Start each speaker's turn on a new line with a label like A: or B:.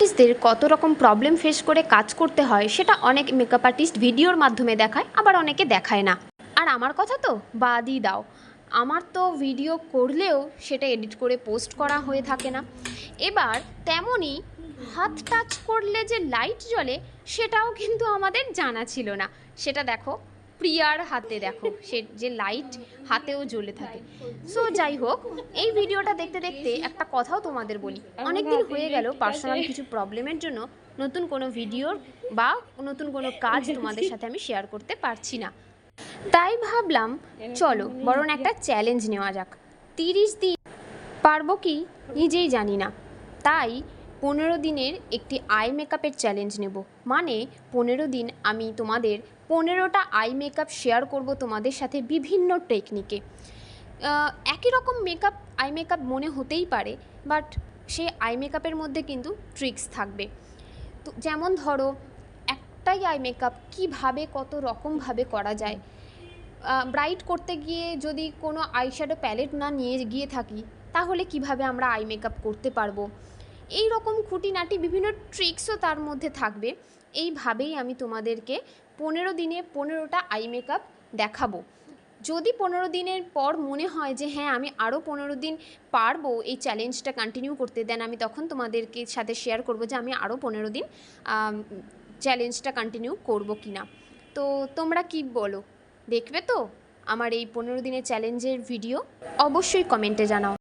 A: আর্টিস্টদের কত রকম problem face করে কাজ করতে হয় সেটা অনেক মেকআপ আর্টিস্ট ভিডিওর মাধ্যমে দেখায়, আবার অনেকে দেখায় না। আর আমার কথা তো বাদই দাও, আমার তো ভিডিও করলেও সেটা এডিট করে পোস্ট করা হয়ে থাকে না। এবার তেমনই হাত টাচ করলে যে লাইট জ্বলে সেটাও কিন্তু আমাদের জানা ছিল না। সেটা দেখো প্রিয়ার হাতে, দেখো সে যে লাইট হাতেও জ্বলে থাকে। সো যাই হোক, এই ভিডিওটা দেখতে দেখতে একটা কথাও তোমাদের বলি, অনেক দিন হয়ে গেল পার্সোনাল কিছু প্রবলেমের জন্য নতুন কোনো ভিডিওর বা নতুন কোনো কাজ তোমাদের সাথে আমি শেয়ার করতে পারছি না। তাই ভাবলাম চলো বরং একটা চ্যালেঞ্জ নেওয়া যাক। 30 দিন পারবো কি নিজেই জানি না, তাই 15 দিনের একটি আই মেকআপের চ্যালেঞ্জ নেব। মানে 15 দিন আমি তোমাদের 15টা আই মেকআপ শেয়ার করব তোমাদের সাথে বিভিন্ন টেকনিকে। একই রকম মেকআপ আই মেকআপ মনে হতেই পারে, বাট সেই আই মেকআপের মধ্যে কিন্তু ট্রিক্স থাকবে। তো যেমন ধরো, একটাই আই মেকআপ কীভাবে কত রকমভাবে করা যায়। ব্রাইট করতে গিয়ে যদি কোনো আইশ্যাডো প্যালেট না নিয়ে গিয়ে থাকি, তাহলে কিভাবে আমরা আই মেকআপ করতে পারবো, এই রকম খুঁটিনাটি বিভিন্ন ট্রিক্সও তার মধ্যে থাকবে। এইভাবেই আমি তোমাদেরকে 15 দিনে 15টা আই মেকআপ দেখাবো। যদি 15 দিনের পর মনে হয় যে হ্যাঁ আমি আরও 15 দিন পারবো এই চ্যালেঞ্জটা কন্টিনিউ করতে, দেন আমি তখন তোমাদেরকে সাথে শেয়ার করবো যে আমি আরও 15 দিন চ্যালেঞ্জটা কন্টিনিউ করবো কি না। তো তোমরা কি বলো, দেখবে তো আমার এই 15 দিনের চ্যালেঞ্জের ভিডিও? অবশ্যই কমেন্টে জানাও।